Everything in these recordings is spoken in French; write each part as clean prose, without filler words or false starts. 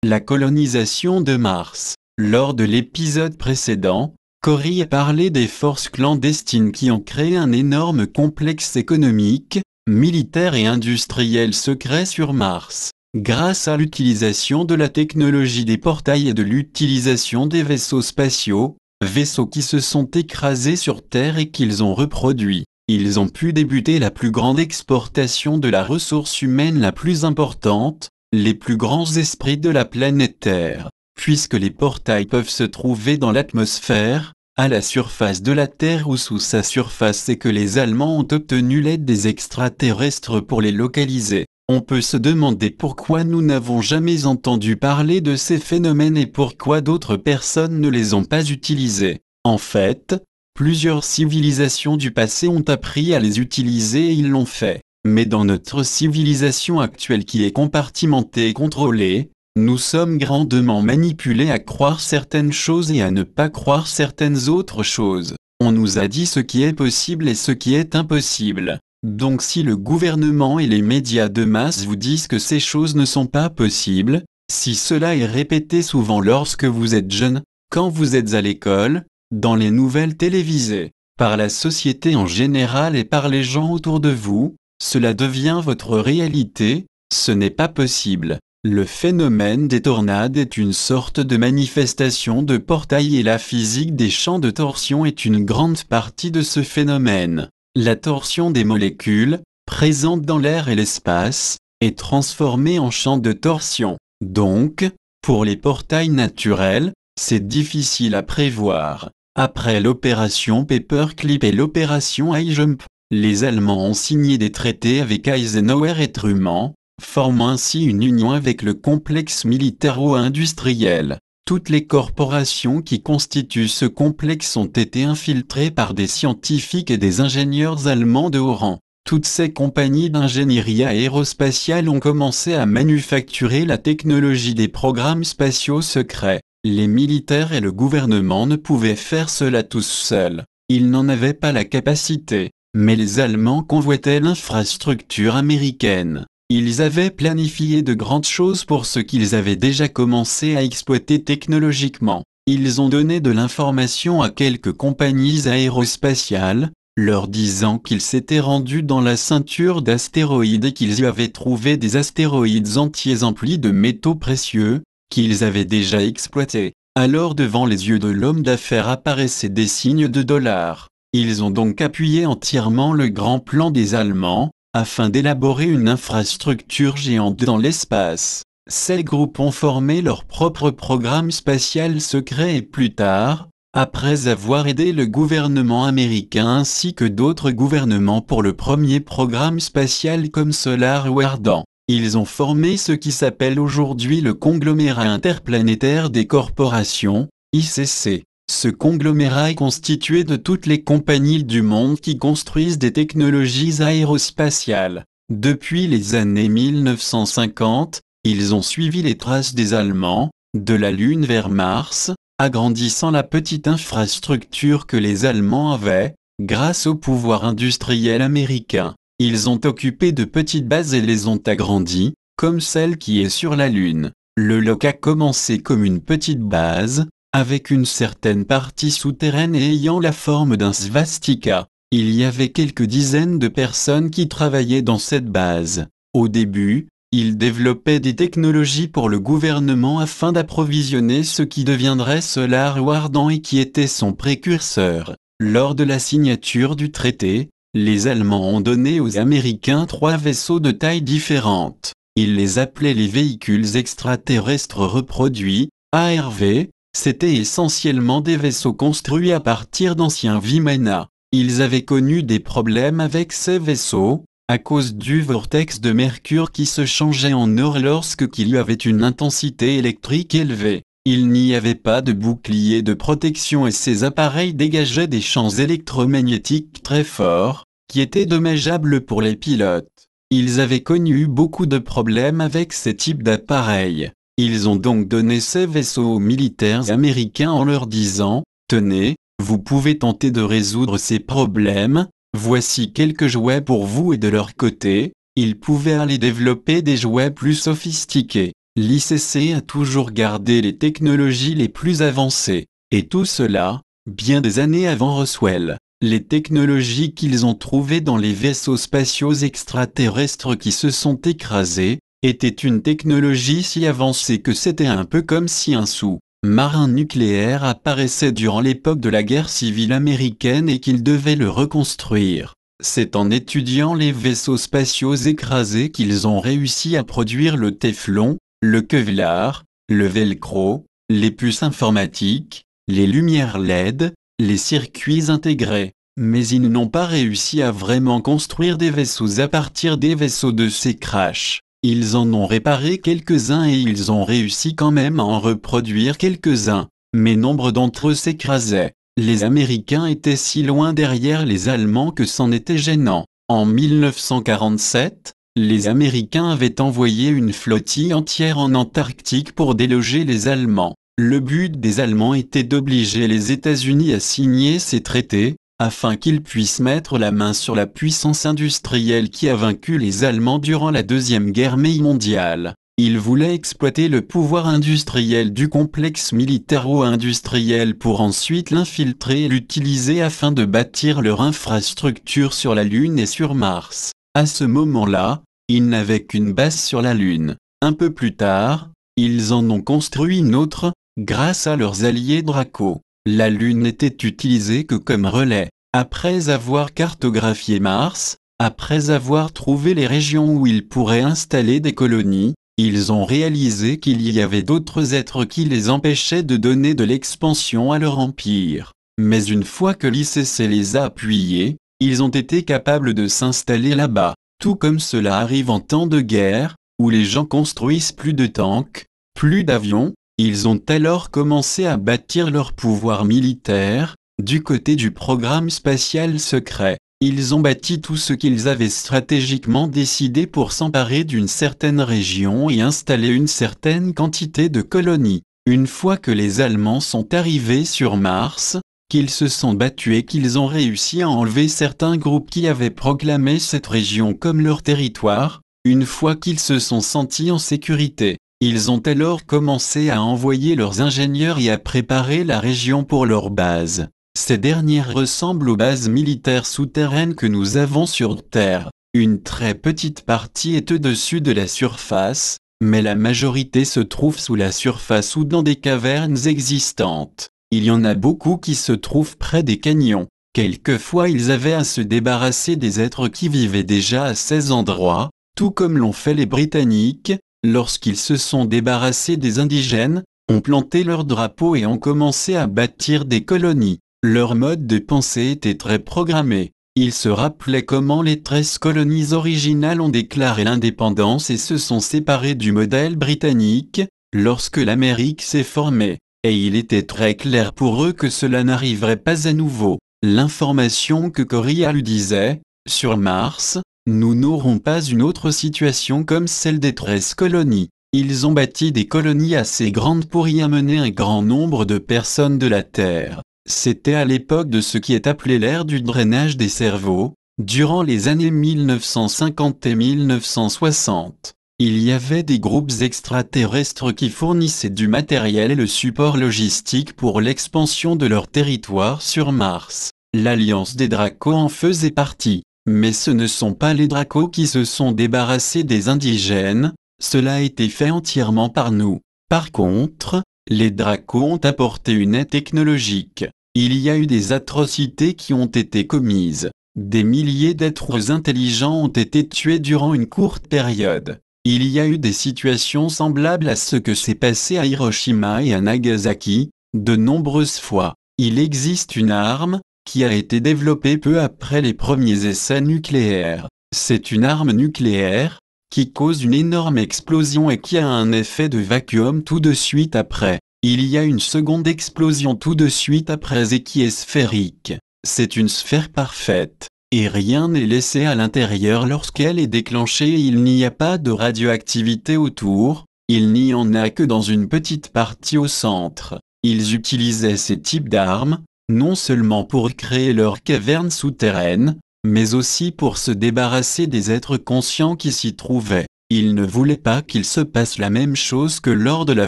La colonisation de Mars. Lors de l'épisode précédent, Cory a parlé des forces clandestines qui ont créé un énorme complexe économique, militaire et industriel secret sur Mars. Grâce à l'utilisation de la technologie des portails et de l'utilisation des vaisseaux spatiaux, vaisseaux qui se sont écrasés sur Terre et qu'ils ont reproduits, ils ont pu débuter la plus grande exportation de la ressource humaine la plus importante, les plus grands esprits de la planète Terre, puisque les portails peuvent se trouver dans l'atmosphère, à la surface de la Terre ou sous sa surface et que les Allemands ont obtenu l'aide des extraterrestres pour les localiser. On peut se demander pourquoi nous n'avons jamais entendu parler de ces phénomènes et pourquoi d'autres personnes ne les ont pas utilisés. En fait, plusieurs civilisations du passé ont appris à les utiliser et ils l'ont fait. Mais dans notre civilisation actuelle qui est compartimentée et contrôlée, nous sommes grandement manipulés à croire certaines choses et à ne pas croire certaines autres choses. On nous a dit ce qui est possible et ce qui est impossible. Donc si le gouvernement et les médias de masse vous disent que ces choses ne sont pas possibles, si cela est répété souvent lorsque vous êtes jeune, quand vous êtes à l'école, dans les nouvelles télévisées, par la société en général et par les gens autour de vous, cela devient votre réalité, ce n'est pas possible. Le phénomène des tornades est une sorte de manifestation de portail et la physique des champs de torsion est une grande partie de ce phénomène. La torsion des molécules, présente dans l'air et l'espace, est transformée en champ de torsion. Donc, pour les portails naturels, c'est difficile à prévoir. Après l'opération Paperclip et l'opération High Jump, les Allemands ont signé des traités avec Eisenhower et Truman, formant ainsi une union avec le complexe militaro-industriel. Toutes les corporations qui constituent ce complexe ont été infiltrées par des scientifiques et des ingénieurs allemands de haut rang. Toutes ces compagnies d'ingénierie aérospatiale ont commencé à manufacturer la technologie des programmes spatiaux secrets. Les militaires et le gouvernement ne pouvaient faire cela tous seuls. Ils n'en avaient pas la capacité. Mais les Allemands convoitaient l'infrastructure américaine. Ils avaient planifié de grandes choses pour ce qu'ils avaient déjà commencé à exploiter technologiquement. Ils ont donné de l'information à quelques compagnies aérospatiales, leur disant qu'ils s'étaient rendus dans la ceinture d'astéroïdes et qu'ils y avaient trouvé des astéroïdes entiers emplis de métaux précieux, qu'ils avaient déjà exploités. Alors devant les yeux de l'homme d'affaires apparaissaient des signes de dollars. Ils ont donc appuyé entièrement le grand plan des Allemands, afin d'élaborer une infrastructure géante dans l'espace. Ces groupes ont formé leur propre programme spatial secret et plus tard, après avoir aidé le gouvernement américain ainsi que d'autres gouvernements pour le premier programme spatial comme Solar ou Ardent, ils ont formé ce qui s'appelle aujourd'hui le conglomérat interplanétaire des corporations, ICC. Ce conglomérat est constitué de toutes les compagnies du monde qui construisent des technologies aérospatiales. Depuis les années 1950, ils ont suivi les traces des Allemands, de la Lune vers Mars, agrandissant la petite infrastructure que les Allemands avaient, grâce au pouvoir industriel américain. Ils ont occupé de petites bases et les ont agrandies, comme celle qui est sur la Lune. Le LOC a commencé comme une petite base, avec une certaine partie souterraine et ayant la forme d'un svastika. Il y avait quelques dizaines de personnes qui travaillaient dans cette base. Au début, ils développaient des technologies pour le gouvernement afin d'approvisionner ce qui deviendrait Solar ou Ardent et qui était son précurseur. Lors de la signature du traité, les Allemands ont donné aux Américains 3 vaisseaux de tailles différentes. Ils les appelaient les véhicules extraterrestres reproduits, ARV. C'étaient essentiellement des vaisseaux construits à partir d'anciens Vimana. Ils avaient connu des problèmes avec ces vaisseaux, à cause du vortex de mercure qui se changeait en or lorsqu'il y avait une intensité électrique élevée. Il n'y avait pas de bouclier de protection et ces appareils dégageaient des champs électromagnétiques très forts, qui étaient dommageables pour les pilotes. Ils avaient connu beaucoup de problèmes avec ces types d'appareils. Ils ont donc donné ces vaisseaux aux militaires américains en leur disant « Tenez, vous pouvez tenter de résoudre ces problèmes, voici quelques jouets pour vous » et de leur côté, ils pouvaient aller développer des jouets plus sophistiqués. L'ICC a toujours gardé les technologies les plus avancées, et tout cela, bien des années avant Roswell. Les technologies qu'ils ont trouvées dans les vaisseaux spatiaux extraterrestres qui se sont écrasés, étaient une technologie si avancée que c'était un peu comme si un sous-marin nucléaire apparaissait durant l'époque de la guerre civile américaine et qu'ils devaient le reconstruire. C'est en étudiant les vaisseaux spatiaux écrasés qu'ils ont réussi à produire le téflon, le Kevlar, le velcro, les puces informatiques, les lumières LED, les circuits intégrés. Mais ils n'ont pas réussi à vraiment construire des vaisseaux à partir des vaisseaux de ces crashs. Ils en ont réparé quelques-uns et ils ont réussi quand même à en reproduire quelques-uns. Mais nombre d'entre eux s'écrasaient. Les Américains étaient si loin derrière les Allemands que c'en était gênant. En 1947, les Américains avaient envoyé une flottille entière en Antarctique pour déloger les Allemands. Le but des Allemands était d'obliger les États-Unis à signer ces traités, afin qu'ils puissent mettre la main sur la puissance industrielle qui a vaincu les Allemands durant la Deuxième Guerre mondiale. Ils voulaient exploiter le pouvoir industriel du complexe militaro-industriel pour ensuite l'infiltrer et l'utiliser afin de bâtir leur infrastructure sur la Lune et sur Mars. À ce moment-là, ils n'avaient qu'une base sur la Lune. Un peu plus tard, ils en ont construit une autre, grâce à leurs alliés Draco. La Lune n'était utilisée que comme relais. Après avoir cartographié Mars, après avoir trouvé les régions où ils pourraient installer des colonies, ils ont réalisé qu'il y avait d'autres êtres qui les empêchaient de donner de l'expansion à leur empire. Mais une fois que l'ICC les a appuyés, ils ont été capables de s'installer là-bas. Tout comme cela arrive en temps de guerre, où les gens construisent plus de tanks, plus d'avions, ils ont alors commencé à bâtir leur pouvoir militaire, du côté du programme spatial secret. Ils ont bâti tout ce qu'ils avaient stratégiquement décidé pour s'emparer d'une certaine région et installer une certaine quantité de colonies. Une fois que les Allemands sont arrivés sur Mars, qu'ils se sont battus et qu'ils ont réussi à enlever certains groupes qui avaient proclamé cette région comme leur territoire, une fois qu'ils se sont sentis en sécurité, ils ont alors commencé à envoyer leurs ingénieurs et à préparer la région pour leur base. Ces dernières ressemblent aux bases militaires souterraines que nous avons sur Terre. Une très petite partie est au-dessus de la surface, mais la majorité se trouve sous la surface ou dans des cavernes existantes. Il y en a beaucoup qui se trouvent près des canyons. Quelquefois ils avaient à se débarrasser des êtres qui vivaient déjà à ces endroits, tout comme l'ont fait les Britanniques, lorsqu'ils se sont débarrassés des indigènes, ont planté leur drapeau et ont commencé à bâtir des colonies. Leur mode de pensée était très programmé. Ils se rappelaient comment les 13 colonies originales ont déclaré l'indépendance et se sont séparées du modèle britannique, lorsque l'Amérique s'est formée. Et il était très clair pour eux que cela n'arriverait pas à nouveau. L'information que Correa lui disait, sur Mars, nous n'aurons pas une autre situation comme celle des 13 colonies. Ils ont bâti des colonies assez grandes pour y amener un grand nombre de personnes de la Terre. C'était à l'époque de ce qui est appelé l'ère du drainage des cerveaux, durant les années 1950 et 1960. Il y avait des groupes extraterrestres qui fournissaient du matériel et le support logistique pour l'expansion de leur territoire sur Mars. L'Alliance des Dracos en faisait partie. Mais ce ne sont pas les Dracos qui se sont débarrassés des indigènes, cela a été fait entièrement par nous. Par contre, les Dracos ont apporté une aide technologique. Il y a eu des atrocités qui ont été commises. Des milliers d'êtres intelligents ont été tués durant une courte période. Il y a eu des situations semblables à ce que s'est passé à Hiroshima et à Nagasaki, de nombreuses fois. Il existe une arme, qui a été développée peu après les premiers essais nucléaires. C'est une arme nucléaire, qui cause une énorme explosion et qui a un effet de vacuum tout de suite après. Il y a une seconde explosion tout de suite après et qui est sphérique. C'est une sphère parfaite. Et rien n'est laissé à l'intérieur lorsqu'elle est déclenchée et il n'y a pas de radioactivité autour, il n'y en a que dans une petite partie au centre. Ils utilisaient ces types d'armes, non seulement pour créer leur caverne souterraine, mais aussi pour se débarrasser des êtres conscients qui s'y trouvaient. Il ne voulait pas qu'il se passe la même chose que lors de la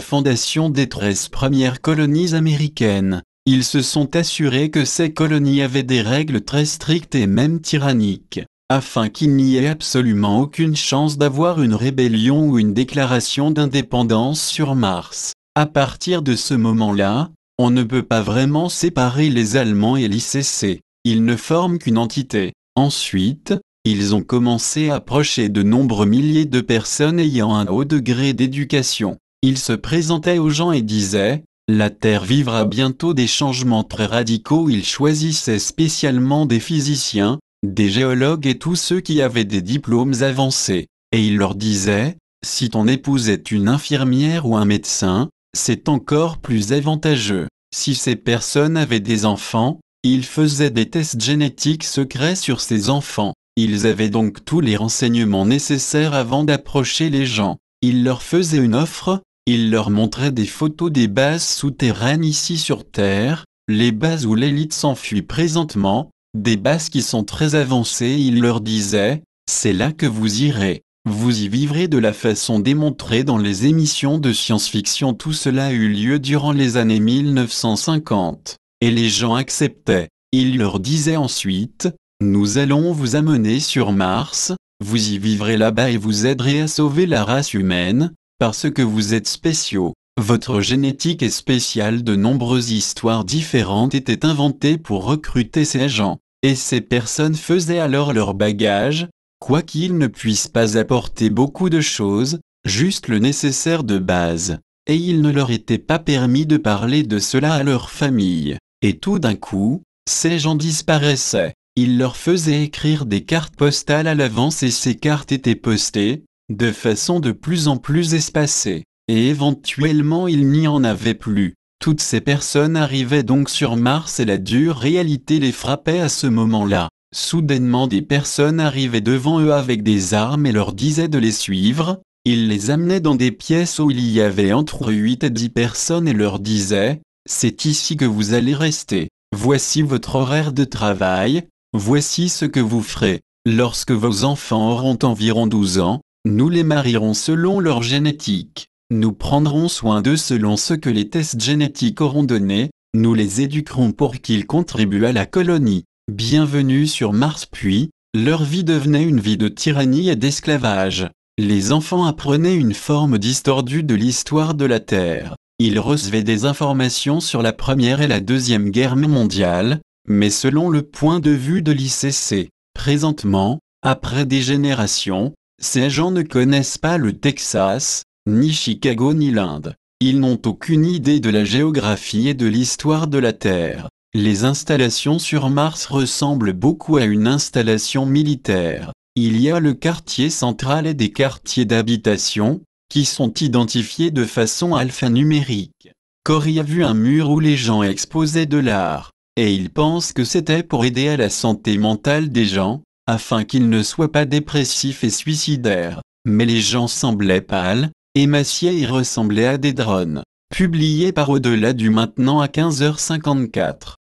fondation des 13 premières colonies américaines. Ils se sont assurés que ces colonies avaient des règles très strictes et même tyranniques, afin qu'il n'y ait absolument aucune chance d'avoir une rébellion ou une déclaration d'indépendance sur Mars. À partir de ce moment-là, on ne peut pas vraiment séparer les Allemands et l'ICC. Ils ne forment qu'une entité. Ensuite, ils ont commencé à approcher de nombreux milliers de personnes ayant un haut degré d'éducation. Ils se présentaient aux gens et disaient « La Terre vivra bientôt des changements très radicaux ». Ils choisissaient spécialement des physiciens, des géologues et tous ceux qui avaient des diplômes avancés. Et ils leur disaient « Si ton épouse est une infirmière ou un médecin, c'est encore plus avantageux ». Si ces personnes avaient des enfants, ils faisaient des tests génétiques secrets sur ces enfants. Ils avaient donc tous les renseignements nécessaires avant d'approcher les gens. Ils leur faisaient une offre, ils leur montraient des photos des bases souterraines ici sur Terre, les bases où l'élite s'enfuit présentement, des bases qui sont très avancées. Ils leur disaient, c'est là que vous irez. Vous y vivrez de la façon démontrée dans les émissions de science-fiction. Tout cela a eu lieu durant les années 1950. Et les gens acceptaient. Ils leur disaient ensuite, nous allons vous amener sur Mars, vous y vivrez là-bas et vous aiderez à sauver la race humaine, parce que vous êtes spéciaux. Votre génétique est spéciale. De nombreuses histoires différentes étaient inventées pour recruter ces gens. Et ces personnes faisaient alors leur bagage, quoi qu'ils ne puissent pas apporter beaucoup de choses, juste le nécessaire de base. Et il ne leur était pas permis de parler de cela à leur famille. Et tout d'un coup, ces gens disparaissaient. Il leur faisait écrire des cartes postales à l'avance et ces cartes étaient postées, de façon de plus en plus espacée. Et éventuellement il n'y en avait plus. Toutes ces personnes arrivaient donc sur Mars et la dure réalité les frappait à ce moment-là. Soudainement des personnes arrivaient devant eux avec des armes et leur disaient de les suivre. Ils les amenaient dans des pièces où il y avait entre 8 et 10 personnes et leur disaient « C'est ici que vous allez rester. Voici votre horaire de travail. Voici ce que vous ferez. Lorsque vos enfants auront environ 12 ans, nous les marierons selon leur génétique. Nous prendrons soin d'eux selon ce que les tests génétiques auront donné. Nous les éduquerons pour qu'ils contribuent à la colonie. Bienvenue sur Mars. » Puis, leur vie devenait une vie de tyrannie et d'esclavage. Les enfants apprenaient une forme distordue de l'histoire de la Terre. Ils recevaient des informations sur la Première et la Deuxième Guerre mondiale, mais selon le point de vue de l'ICC. Présentement, après des générations, ces gens ne connaissent pas le Texas, ni Chicago ni l'Inde. Ils n'ont aucune idée de la géographie et de l'histoire de la Terre. Les installations sur Mars ressemblent beaucoup à une installation militaire. Il y a le quartier central et des quartiers d'habitation, qui sont identifiés de façon alphanumérique. Cory a vu un mur où les gens exposaient de l'art, et il pense que c'était pour aider à la santé mentale des gens, afin qu'ils ne soient pas dépressifs et suicidaires. Mais les gens semblaient pâles, émaciés et ressemblaient à des drones. Publié par Au-delà du maintenant à 15h54.